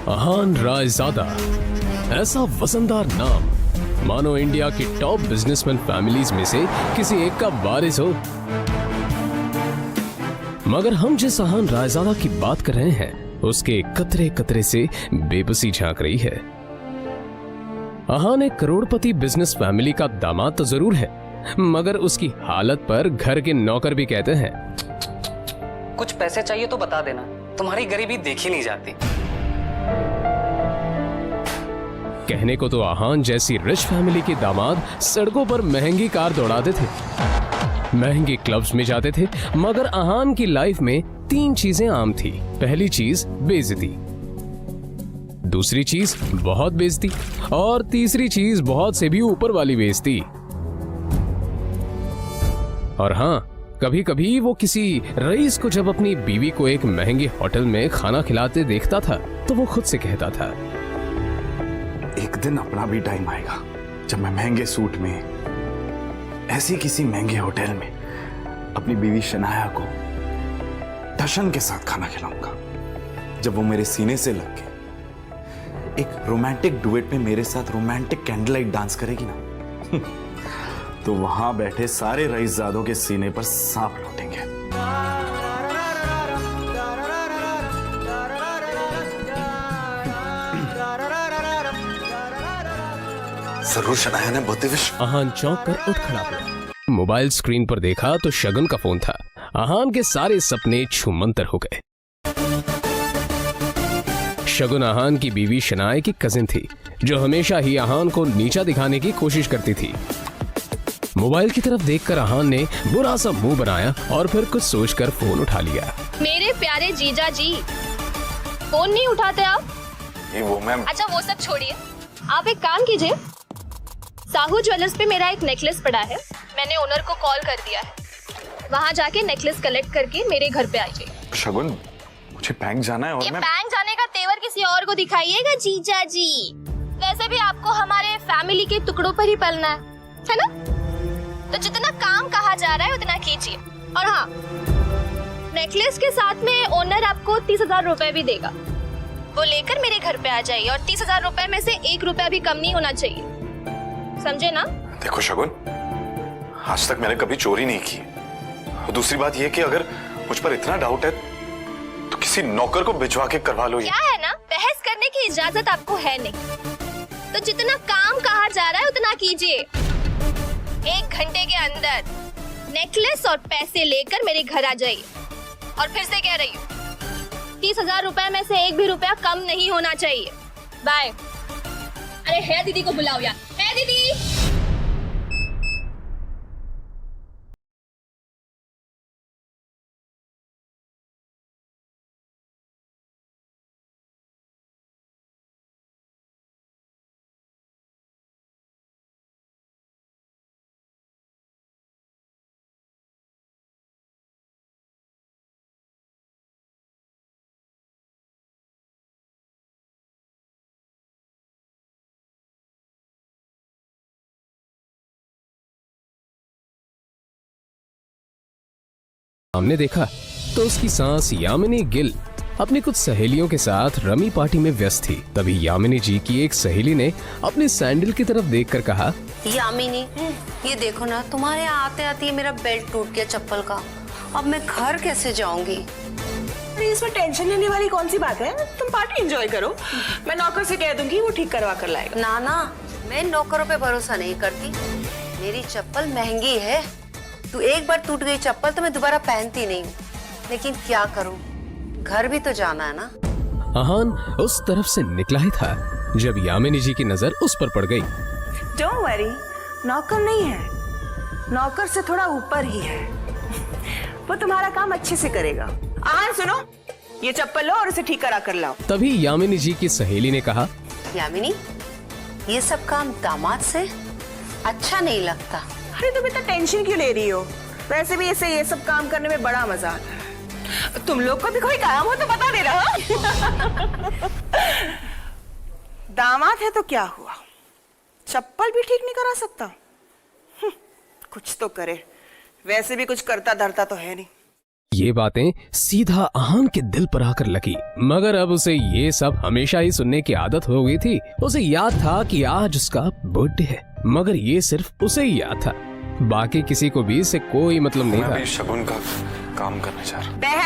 अहान रायजादा, ऐसा वजनदार नाम मानो इंडिया की टॉप बिजनेसमैन फैमिलीज में से किसी एक का वारिस हो। मगर हम जिस अहान रायजादा की बात कर रहे हैं उसके कतरे कतरे से बेबसी झांक रही है। अहान एक करोड़पति बिजनेस फैमिली का दामाद तो जरूर है, मगर उसकी हालत पर घर के नौकर भी कहते हैं। कुछ पैसे चाहिए तो बता देना, तुम्हारी गरीबी देखी नहीं जाती। कहने को तो अहान जैसी रिच फैमिली के दामाद सड़कों पर महंगी कार दौड़ाते थे, महंगे क्लब्स में जाते थे, मगर अहान की लाइफ में 3 चीजें आम थी। पहली चीज बेइज्जती, दूसरी चीज बहुत बेइज्जती, और तीसरी चीज बहुत से भी ऊपर वाली बेइज्जती। और हाँ, कभी कभी वो किसी रईस को जब अपनी बीवी को एक महंगे होटल में खाना खिलाते देखता था तो वो खुद से कहता था, एक दिन अपना भी टाइम आएगा जब मैं महंगे सूट में ऐसी किसी महंगे होटल में अपनी बीवी शनाया को दर्शन के साथ खाना खिलाऊंगा। जब वो मेरे सीने से लग के एक रोमांटिक डुएट में मेरे साथ रोमांटिक कैंडल लाइट डांस करेगी ना तो वहां बैठे सारे रईसजादों के सीने पर सांप लौटेंगे। जरूर शनाया ने बहुत विश। अहान चौंक कर उठ खड़ा हुआ। मोबाइल स्क्रीन पर देखा तो शगुन का फोन था। अहान के सारे सपने छूमंतर हो गए। शगुन अहान की बीवी शनाया की कजिन थी, जो हमेशा ही अहान को नीचा दिखाने की कोशिश करती थी। मोबाइल की तरफ देखकर अहान ने बुरा सा मुंह बनाया और फिर कुछ सोचकर फोन उठा लिया। मेरे प्यारे जीजा जी, फोन नहीं उठाते आप? ये वो मैम। अच्छा वो सब छोड़िए, आप एक काम कीजिए, साहू ज्वेलर्स पे मेरा एक नेकलेस पड़ा है, मैंने ओनर को कॉल कर दिया है, वहाँ जाके नेकलेस कलेक्ट करके मेरे घर पे आइए। शगुन, मुझे बैंक जाना है और ये मैं बैंक जाने का तेवर किसी और को दिखाइएगा जीजा जी। वैसे भी आपको हमारे फैमिली के टुकड़ों पर ही पलना है ना? तो जितना काम कहा जा रहा है उतना कीजिए। और हाँ, नेकलेस के साथ में ओनर आपको 30,000 रुपए भी देगा, वो लेकर मेरे घर पे आ जाइए। और 30,000 रुपए में से 1 रुपया भी कम नहीं होना चाहिए, समझे ना? देखो शगुन, आज तक मैंने कभी चोरी नहीं की। और दूसरी बात यह कि अगर मुझ पर इतना डाउट है तो किसी नौकर को भिजवा के करवा लो। क्या है ना, बहस करने की इजाजत आपको है नहीं, तो जितना काम कहा जा रहा है उतना कीजिए। 1 घंटे के अंदर नेकलेस और पैसे लेकर मेरे घर आ जाइए। और फिर से कह रही हूँ, 30,000 रुपए में से 1 भी रुपया कम नहीं होना चाहिए। बाय। अरे है दीदी को बुलाओ यार, है दीदी। हमने देखा तो उसकी सांस यामिनी गिल अपनी कुछ सहेलियों के साथ रमी पार्टी में व्यस्त थी। तभी यामिनी जी की एक सहेली ने अपने सैंडल की तरफ देखकर कहा, यामिनी, ये देखो ना, तुम्हारे यहाँ आते आते मेरा बेल्ट टूट गया चप्पल का, अब मैं घर कैसे जाऊंगी? अरे इसमें टेंशन लेने वाली कौन सी बात है, तुम पार्टी एंजॉय करो, मैं नौकर से कह दूंगी, वो ठीक करवा कर लाएगा। ना ना, मैं नौकरों पे भरोसा नहीं करती, मेरी चप्पल महंगी है, तू एक बार टूट गई चप्पल तो मैं दोबारा पहनती नहीं हूँ, लेकिन क्या करूँ, घर भी तो जाना है ना। अहान उस तरफ से निकला ही था जब यामिनी जी की नजर उस पर पड़ गई। डोंट वरी, नौकर नहीं है, नौकर से थोड़ा ऊपर ही है, वो तुम्हारा काम अच्छे से करेगा। आहान सुनो, ये चप्पल लो और उसे ठीक करा कर लाओ। तभी यामिनी जी की सहेली ने कहा, यामिनी, ये सब काम दामाद से अच्छा नहीं लगता। अरे तुम इतना टेंशन क्यों ले रही हो, वैसे भी इसे ये सब काम करने में बड़ा मजा आता है। तुम लोग को भी कोई काम हो तो बता दे रहा। दामाद है तो क्या हुआ, चप्पल भी ठीक नहीं करा सकता? कुछ तो करे, वैसे भी कुछ करता धरता तो है नहीं। ये बातें सीधा आहान के दिल पर आकर लगी, मगर अब उसे ये सब हमेशा ही सुनने की आदत हो गई थी। उसे याद था कि आज उसका बर्थडे है, मगर ये सिर्फ उसे ही याद था, बाकी किसी को भी इससे कोई मतलब नहीं मैं था। भी शगुन का काम करने जा रहा हूँ।